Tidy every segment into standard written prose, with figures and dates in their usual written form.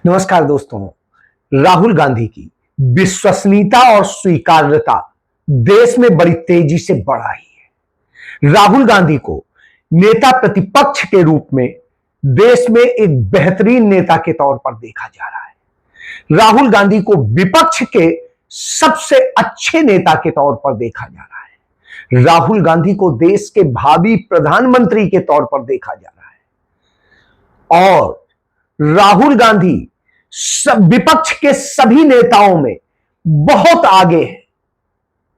नमस्कार दोस्तों। राहुल गांधी की विश्वसनीयता और स्वीकार्यता देश में बड़ी तेजी से बढ़ रही है। राहुल गांधी को नेता प्रतिपक्ष के रूप में देश में एक बेहतरीन नेता के तौर पर देखा जा रहा है। राहुल गांधी को विपक्ष के सबसे अच्छे नेता के तौर पर देखा जा रहा है। राहुल गांधी को देश के भावी प्रधानमंत्री के तौर पर देखा जा रहा है और राहुल गांधी विपक्ष के सभी नेताओं में बहुत आगे है।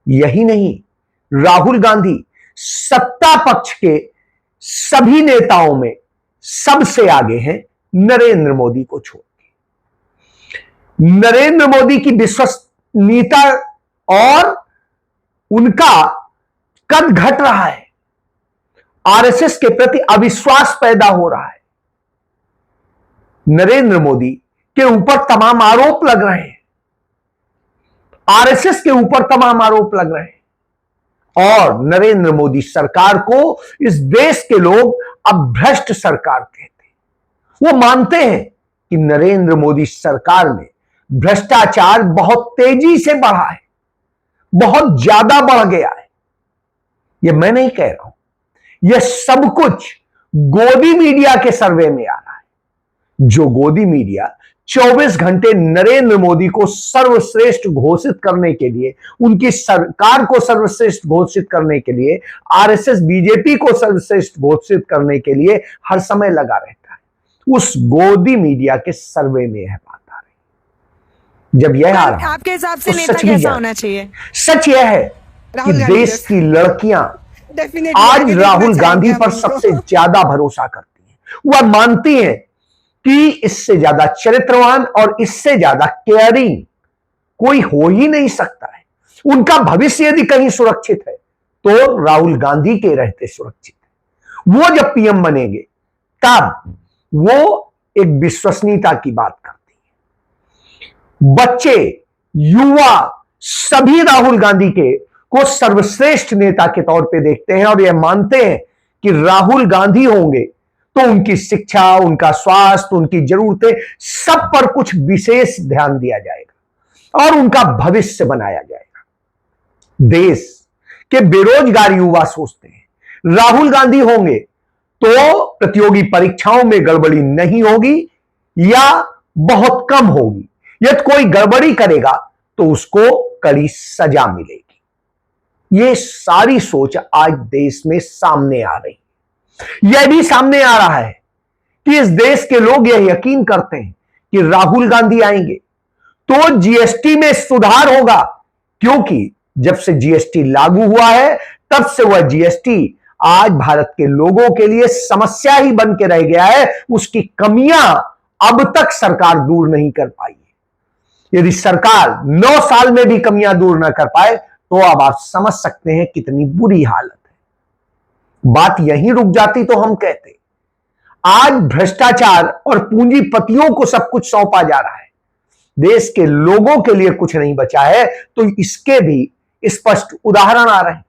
यही नहीं, राहुल गांधी सत्ता पक्ष के सभी नेताओं में सबसे आगे हैं नरेंद्र मोदी को छोड़ के। नरेंद्र मोदी की विश्वसनीयता और उनका कद घट रहा है। आरएसएस के प्रति अविश्वास पैदा हो रहा है। नरेंद्र मोदी के ऊपर तमाम आरोप लग रहे हैं, आरएसएस के ऊपर तमाम आरोप लग रहे हैं और नरेंद्र मोदी सरकार को इस देश के लोग अब भ्रष्ट सरकार कहते हैं। वो मानते हैं कि नरेंद्र मोदी सरकार में भ्रष्टाचार बहुत तेजी से बढ़ा है, बहुत ज्यादा बढ़ गया है। यह मैं नहीं कह रहा हूं, यह सब कुछ गोदी मीडिया के सर्वे में आ रहा है। जो गोदी मीडिया 24 घंटे नरेंद्र मोदी को सर्वश्रेष्ठ घोषित करने के लिए, उनकी सरकार को सर्वश्रेष्ठ घोषित करने के लिए, आरएसएस बीजेपी को सर्वश्रेष्ठ घोषित करने के लिए हर समय लगा रहता है, उस गोदी मीडिया के सर्वे में यह बात आ रही। जब यह आ रहा है, आपके हिसाब से तो नेता कैसा होना चाहिए? सच यह है कि देश की लड़कियां आज राहुल गांधी पर सबसे ज्यादा भरोसा करती हैं। वह मानती हैं कि इससे ज्यादा चरित्रवान और इससे ज्यादा केयरिंग कोई हो ही नहीं सकता है। उनका भविष्य यदि कहीं सुरक्षित है तो राहुल गांधी के रहते सुरक्षित है। वो जब पीएम बनेंगे तब वो एक विश्वसनीयता की बात करती है। बच्चे, युवा सभी राहुल गांधी को सर्वश्रेष्ठ नेता के तौर पे देखते हैं और यह मानते हैं कि राहुल गांधी होंगे तो उनकी शिक्षा, उनका स्वास्थ्य, उनकी जरूरतें सब पर कुछ विशेष ध्यान दिया जाएगा और उनका भविष्य बनाया जाएगा। देश के बेरोजगार युवा सोचते हैं राहुल गांधी होंगे तो प्रतियोगी परीक्षाओं में गड़बड़ी नहीं होगी या बहुत कम होगी। यदि कोई गड़बड़ी करेगा तो उसको कड़ी सजा मिलेगी। यह सारी सोच आज देश में सामने आ रही। यह भी सामने आ रहा है कि इस देश के लोग यह यकीन करते हैं कि राहुल गांधी आएंगे तो जीएसटी में सुधार होगा, क्योंकि जब से जीएसटी लागू हुआ है तब से वह जीएसटी आज भारत के लोगों के लिए समस्या ही बन के रह गया है। उसकी कमियां अब तक सरकार दूर नहीं कर पाई है। यदि सरकार 9 साल में भी कमियां दूर ना कर पाए तो अब आप समझ सकते हैं कितनी बुरी हालत है। बात यहीं रुक जाती तो हम कहते आज भ्रष्टाचार और पूंजीपतियों को सब कुछ सौंपा जा रहा है, देश के लोगों के लिए कुछ नहीं बचा है। तो इसके भी स्पष्ट उदाहरण आ रहे हैं।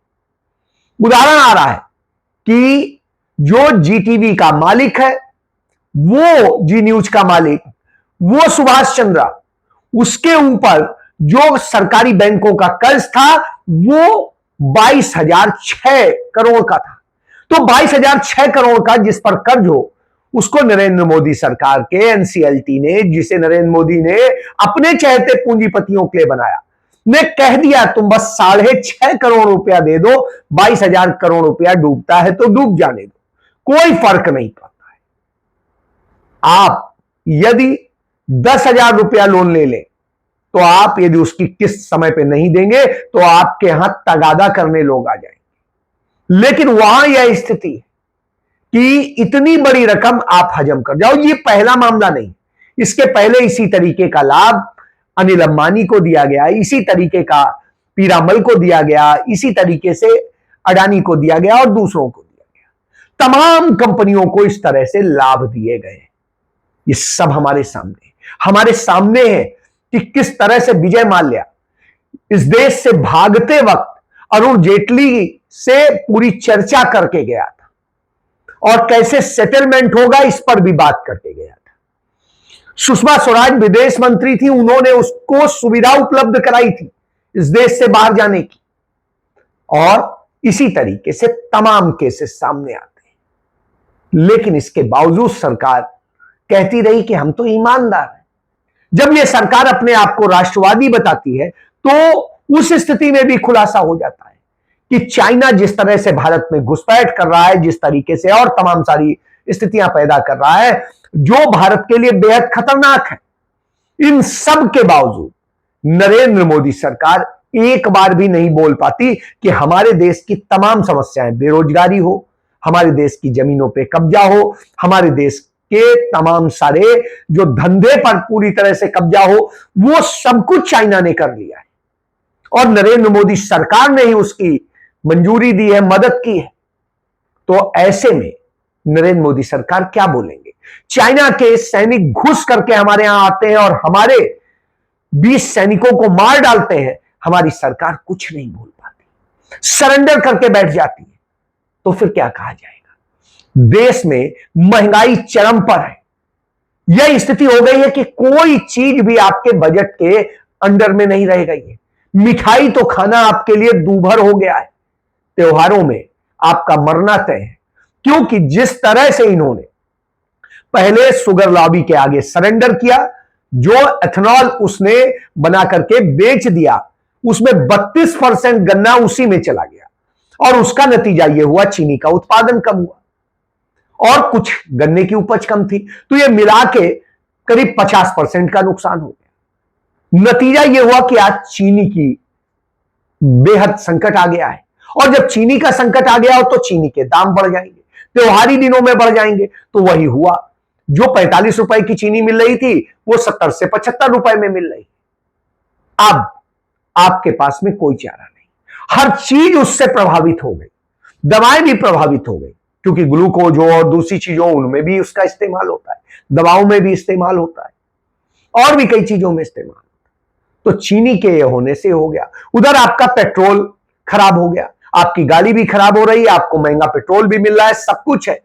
उदाहरण आ रहा है कि जो जीटीवी का मालिक है, वो जी न्यूज का मालिक, वो सुभाष चंद्रा, उसके ऊपर जो सरकारी बैंकों का कर्ज था वो 22,006 करोड़ का था। तो 22,006 करोड़ का जिस पर कर्ज हो उसको नरेंद्र मोदी सरकार के एनसीएलटी ने, जिसे नरेंद्र मोदी ने अपने चहेते पूंजीपतियों के लिए बनाया, ने कह दिया तुम बस 6.5 करोड़ रुपया दे दो, 22,000 करोड़ रुपया डूबता है तो डूब जाने दो, कोई फर्क नहीं पड़ता है। आप यदि 10,000 रुपया लोन ले लें तो आप यदि उसकी किस्त समय पे नहीं देंगे तो आपके यहां तगादा करने लोग आ जाएंगे। लेकिन वहां यह स्थिति है कि इतनी बड़ी रकम आप हजम कर जाओ। ये पहला मामला नहीं, इसके पहले इसी तरीके का लाभ अनिल अंबानी को दिया गया, इसी तरीके का पीरामल को दिया गया, इसी तरीके से अडानी को दिया गया और दूसरों को दिया गया। तमाम कंपनियों को इस तरह से लाभ दिए गए। ये सब हमारे सामने है कि किस तरह से विजय माल्या इस देश से भागते वक्त अरुण जेटली से पूरी चर्चा करके गया था और कैसे सेटलमेंट होगा इस पर भी बात करके गया था। सुषमा स्वराज विदेश मंत्री थी, उन्होंने उसको सुविधा उपलब्ध कराई थी इस देश से बाहर जाने की। और इसी तरीके से तमाम केसेस सामने आते हैं, लेकिन इसके बावजूद सरकार कहती रही कि हम तो ईमानदार हैं। जब यह सरकार अपने आप को राष्ट्रवादी बताती है तो उस स्थिति में भी खुलासा हो जाता है कि चाइना जिस तरह से भारत में घुसपैठ कर रहा है, जिस तरीके से और तमाम सारी स्थितियां पैदा कर रहा है जो भारत के लिए बेहद खतरनाक है, इन सब के बावजूद नरेंद्र मोदी सरकार एक बार भी नहीं बोल पाती कि हमारे देश की तमाम समस्याएं, बेरोजगारी हो, हमारे देश की जमीनों पे कब्जा हो, हमारे देश के तमाम सारे जो धंधे पर पूरी तरह से कब्जा हो, वो सब कुछ चाइना ने कर लिया है और नरेंद्र मोदी सरकार ने ही उसकी मंजूरी दी है, मदद की है। तो ऐसे में नरेंद्र मोदी सरकार क्या बोलेंगे? चाइना के सैनिक घुस करके हमारे यहां आते हैं और हमारे 20 सैनिकों को मार डालते हैं, हमारी सरकार कुछ नहीं बोल पाती, सरेंडर करके बैठ जाती है। तो फिर क्या कहा जाएगा? देश में महंगाई चरम पर है। यह स्थिति हो गई है कि कोई चीज भी आपके बजट के अंडर में नहीं रह गई है। मिठाई तो खाना आपके लिए दूभर हो गया है। त्योहारों में आपका मरना तय है, क्योंकि जिस तरह से इन्होंने पहले शुगर लॉबी के आगे सरेंडर किया, जो एथेनॉल उसने बना करके बेच दिया, उसमें 32% गन्ना उसी में चला गया और उसका नतीजा यह हुआ चीनी का उत्पादन कम हुआ और कुछ गन्ने की उपज कम थी। तो यह मिला के करीब 50% का नुकसान हो गया। नतीजा यह हुआ कि आज चीनी की बेहद संकट आ गया है और जब चीनी का संकट आ गया हो तो चीनी के दाम बढ़ जाएंगे, त्योहारी दिनों में बढ़ जाएंगे। तो वही हुआ, जो 45 रुपए की चीनी मिल रही थी वो 70 से 75 रुपए में मिल रही। अब आपके पास में कोई चारा नहीं, हर चीज उससे प्रभावित हो गई। दवाएं भी प्रभावित हो गई, क्योंकि ग्लूकोज हो और दूसरी चीजों उनमें भी उसका इस्तेमाल होता है, दवाओं में भी इस्तेमाल होता है और भी कई चीजों में इस्तेमाल होता है। तो चीनी के होने से हो गया। उधर आपका पेट्रोल खराब हो गया, आपकी गाड़ी भी खराब हो रही है, आपको महंगा पेट्रोल भी मिल रहा है, सब कुछ है।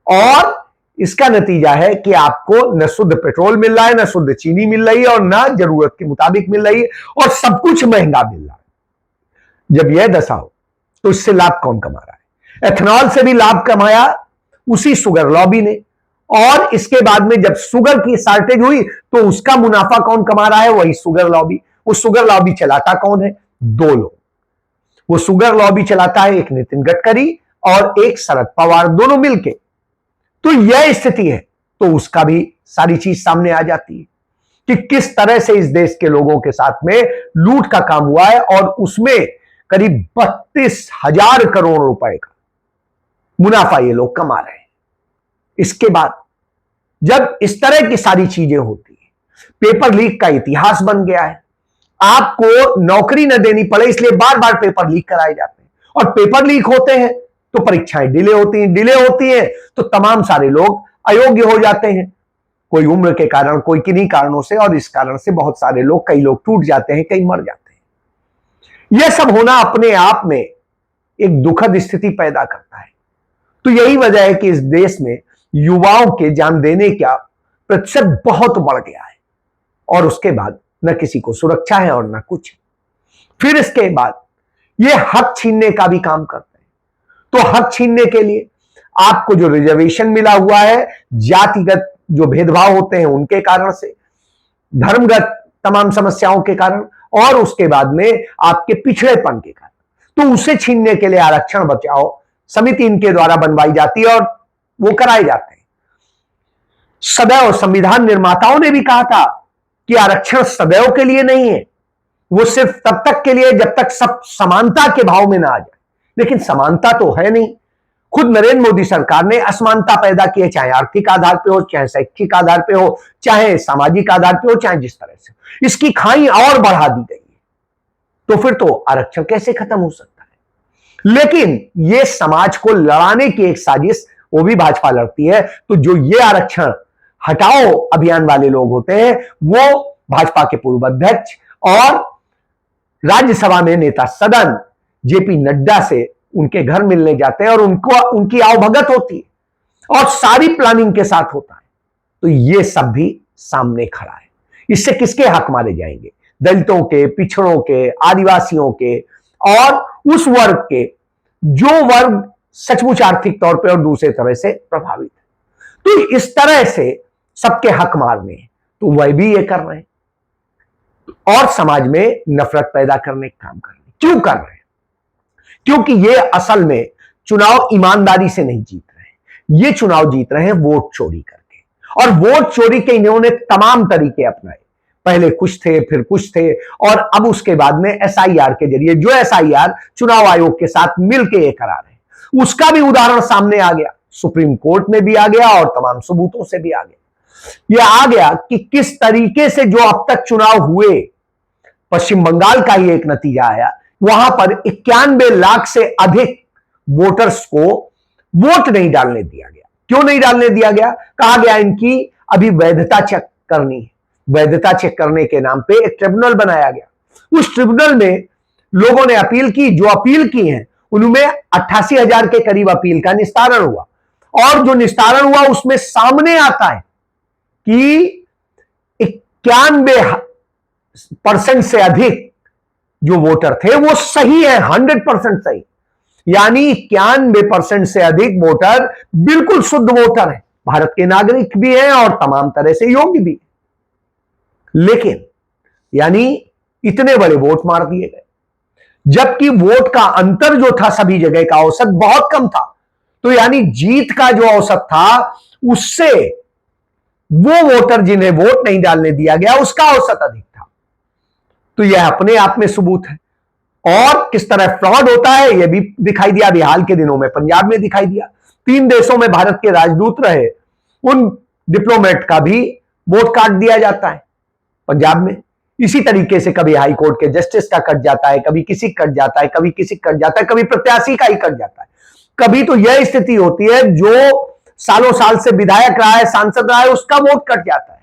और इसका नतीजा है कि आपको न शुद्ध पेट्रोल मिल रहा है, न शुद्ध चीनी मिल रही है और न जरूरत के मुताबिक मिल रही है और सब कुछ महंगा मिल रहा है। जब यह दशा हो तो इससे लाभ कौन कमा रहा है? एथेनॉल से भी लाभ कमाया उसी शुगर लॉबी ने, और इसके बाद में जब शुगर की शॉर्टेज हुई तो उसका मुनाफा कौन कमा रहा है? वही शुगर लॉबी। वो शुगर लॉबी चलाता कौन है? दो लोग। वो शुगर लॉबी चलाता है एक नितिन गडकरी और एक शरद पवार, दोनों मिलके। तो यह स्थिति है तो उसका भी सारी चीज सामने आ जाती है कि किस तरह से इस देश के लोगों के साथ में लूट का काम हुआ है और उसमें करीब 32,000 करोड़ रुपए का मुनाफा ये लोग कमा रहे हैं। इसके बाद जब इस तरह की सारी चीजें होती है, पेपर लीक का इतिहास बन गया है। आपको नौकरी न देनी पड़े इसलिए बार बार पेपर लीक कराए जाते हैं, और पेपर लीक होते हैं तो परीक्षाएं डिले होती हैं तो तमाम सारे लोग अयोग्य हो जाते हैं, कोई उम्र के कारण, कोई किन्हीं कारणों से, और इस कारण से बहुत सारे लोग, कई लोग टूट जाते हैं, कई मर जाते हैं। यह सब होना अपने आप में एक दुखद स्थिति पैदा करता है। तो यही वजह है कि इस देश में युवाओं के जान देने का प्रतिशत बहुत बढ़ गया है और उसके बाद न किसी को सुरक्षा है और न कुछ। फिर इसके बाद ये हक छीनने का भी काम करते हैं। तो हक छीनने के लिए आपको जो रिजर्वेशन मिला हुआ है, जातिगत जो भेदभाव होते हैं उनके कारण से, धर्मगत तमाम समस्याओं के कारण, और उसके बाद में आपके पिछड़ेपन के कारण, तो उसे छीनने के लिए आरक्षण बचाओ समिति इनके द्वारा बनवाई जाती है और वो कराए जाते हैं। सदैव संविधान निर्माताओं ने भी कहा था कि आरक्षण सदैव के लिए नहीं है, वो सिर्फ तब तक के लिए जब तक सब समानता के भाव में ना आ जाए। लेकिन समानता तो है नहीं। खुद नरेंद्र मोदी सरकार ने असमानता पैदा की है, चाहे आर्थिक आधार पे हो, चाहे शैक्षिक आधार पे हो, चाहे सामाजिक आधार पे हो, चाहे जिस तरह से। इसकी खाई और बढ़ा दी गई है। तो फिर तो आरक्षण कैसे खत्म हो सकता है? लेकिन यह समाज को लड़ाने की एक साजिश वो भी भाजपा लड़ती है। तो जो ये आरक्षण हटाओ अभियान वाले लोग होते हैं, वो भाजपा के पूर्व अध्यक्ष और राज्यसभा में नेता सदन जेपी नड्डा से उनके घर मिलने जाते हैं और उनकी आवभगत होती है और सारी प्लानिंग के साथ होता है। तो ये सब भी सामने खड़ा है। इससे किसके हक मारे जाएंगे? दलितों के, पिछड़ों के, आदिवासियों के और उस वर्ग के जो वर्ग सचमुच आर्थिक तौर पे और दूसरे तरह से प्रभावित है। तो इस तरह से सबके हक मारने हैं, तो वह भी ये कर रहे हैं और समाज में नफरत पैदा करने का काम कर रहे हैं। क्यों कर रहे हैं? क्योंकि ये असल में चुनाव ईमानदारी से नहीं जीत रहे हैं, ये चुनाव जीत रहे हैं वोट चोरी करके। और वोट चोरी के इन्होंने तमाम तरीके अपनाए। पहले कुछ थे, फिर कुछ थे, और अब उसके बाद में एसआईआर के जरिए, जो एसआईआर चुनाव आयोग के साथ मिलकर ये करा रहे हैं, उसका भी उदाहरण सामने आ गया, सुप्रीम कोर्ट में भी आ गया और तमाम सबूतों से भी आ गया। यह आ गया कि किस तरीके से जो अब तक चुनाव हुए, पश्चिम बंगाल का ही एक नतीजा आया, वहां पर 91 लाख से अधिक वोटर्स को वोट नहीं डालने दिया गया। क्यों नहीं डालने दिया गया? कहा गया इनकी अभी वैधता चेक करनी है। वैधता चेक करने के नाम पे एक ट्रिब्यूनल बनाया गया। उस ट्रिब्यूनल में लोगों ने अपील की, जो अपील की है उनमें 88,000 के करीब अपील का निस्तारण हुआ, और जो निस्तारण हुआ उसमें सामने आता है कि 91% से अधिक जो वोटर थे वो सही है, 100% सही। यानी 91% से अधिक वोटर बिल्कुल शुद्ध वोटर हैं, भारत के नागरिक भी हैं और तमाम तरह से योग्य भी। लेकिन यानी इतने बड़े वोट मार दिए गए, जबकि वोट का अंतर जो था सभी जगह का औसत बहुत कम था। तो यानी जीत का जो औसत था उससे वो वोटर जिन्हें वोट नहीं डालने दिया गया उसका औसत अधिक था। तो यह अपने आप में सबूत है। और किस तरह फ्रॉड होता है यह भी दिखाई दिया। अभी हाल के दिनों में पंजाब में दिखाई दिया, 3 देशों में भारत के राजदूत रहे उन डिप्लोमेट का भी वोट काट दिया जाता है पंजाब में। इसी तरीके से कभी हाई कोर्ट के जस्टिस का कट जाता है, कभी किसी कट जाता है, कभी किसी कट जाता है, कभी प्रत्याशी का ही कट जाता है। कभी तो यह स्थिति होती है जो सालों साल से विधायक रहा है, सांसद रहा है, उसका वोट कट जाता है।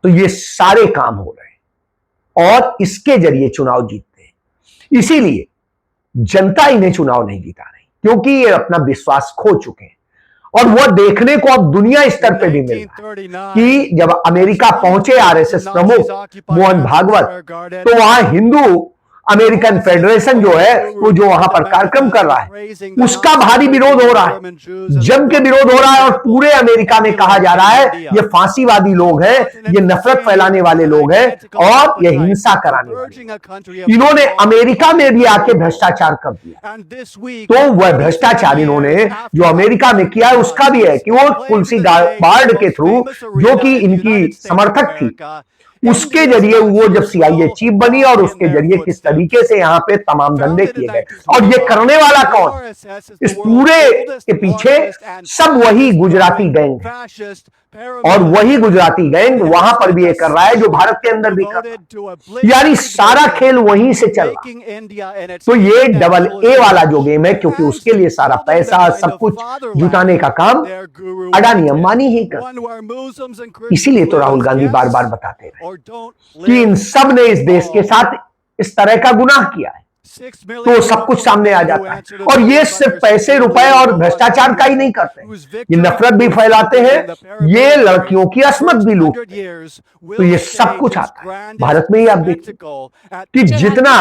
तो ये सारे काम हो रहे हैं और इसके जरिए चुनाव जीतते हैं। इसीलिए जनता इन्हें चुनाव नहीं जिता रही, क्योंकि ये अपना विश्वास खो चुके हैं। और वह देखने को अब दुनिया स्तर पे भी मिल रहा है कि जब अमेरिका पहुंचे आरएसएस प्रमुख मोहन भागवत, तो वहां हिंदू अमेरिकन फेडरेशन जो है वो जो वहां पर कार्यक्रम कर रहा है उसका भारी विरोध हो रहा है, जम के विरोध हो रहा है। और पूरे अमेरिका में कहा जा रहा है ये फांसीवादी लोग हैं, ये नफरत फैलाने वाले लोग हैं और ये हिंसा कराने वाले। इन्होंने अमेरिका में भी आके भ्रष्टाचार कर दिया। तो वह भ्रष्टाचार इन्होंने जो अमेरिका में किया है उसका भी है कि वो तुलसी गाबार्ड के थ्रू, जो कि इनकी समर्थक थी, उसके जरिए वो जब सीआईए चीफ बनी और उसके जरिए किस तरीके से यहां पे तमाम धंधे किए गए। और ये करने वाला कौन? इस पूरे के पीछे सब वही गुजराती गैंग है, और वही गुजराती गैंग वहां पर भी ये कर रहा है जो भारत के अंदर भी कर रहा है। यानी सारा खेल वहीं से चल रहा। तो ये डबल ए वाला जो गेम है, क्योंकि उसके लिए सारा पैसा सब कुछ जुटाने का काम अडानी अंबानी ही कर। इसीलिए तो राहुल गांधी बार बार बताते रहे कि इन सब ने इस देश के साथ इस तरह का गुनाह किया है, तो सब कुछ सामने आ जाता है। और ये सिर्फ पैसे रुपए और भ्रष्टाचार का ही नहीं करते, ये नफरत भी फैलाते हैं, ये लड़कियों की असमत भी लूटते हैं। तो ये सब कुछ आता है भारत में ही। आप देखिए कि जितना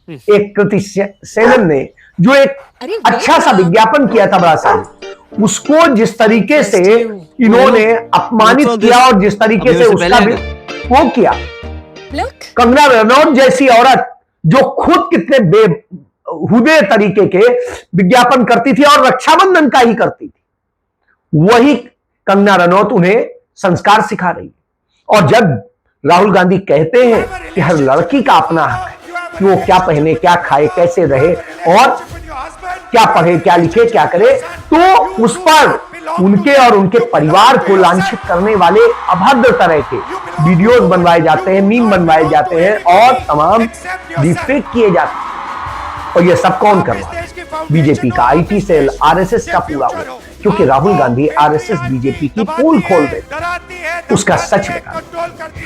एक कृति सेनन ने जो एक अच्छा सा विज्ञापन किया था बड़ा सा, उसको जिस तरीके से इन्होंने अपमानित किया और जिस तरीके से उसका वो किया, कंगना रनौत जैसी औरत जो खुद कितने बेहुदे तरीके के विज्ञापन करती थी और रक्षाबंधन का ही करती थी, वही कंगना रनौत उन्हें संस्कार सिखा रही है। और जब राहुल गांधी कहते हैं कि हर लड़की का अपना हक है कि वो क्या पहने, क्या खाए, कैसे रहे और क्या पढ़े, क्या लिखे, क्या करे, तो उस पर उनके और उनके परिवार को लांछित करने वाले अभद्र तरह के वीडियोस बनवाए जाते हैं, मीम बनवाए जाते हैं और तमाम डिफेक्ट किए जाते हैं। और ये सब कौन कर रहा है? बीजेपी का आईटी सेल, आरएसएस का पूरा हुआ, क्योंकि राहुल गांधी आरएसएस बीजेपी की पोल खोल रहे, उसका सच बता।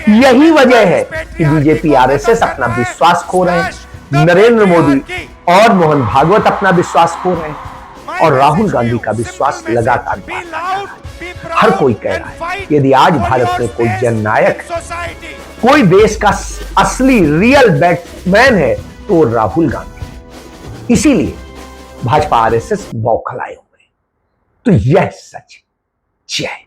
यही वजह है कि बीजेपी आरएसएस अपना विश्वास खो रहे हैं, नरेंद्र मोदी और मोहन भागवत अपना विश्वास खो रहे हैं। और राहुल गांधी का विश्वास लगातार बढ़ता जा रहा है। हर कोई कह रहा है यदि आज भारत में कोई जननायक है, कोई देश का असली रियल बैटमैन है तो राहुल गांधी। इसीलिए भाजपा आरएसएस बौखलाए हुए। तो यह सच। जय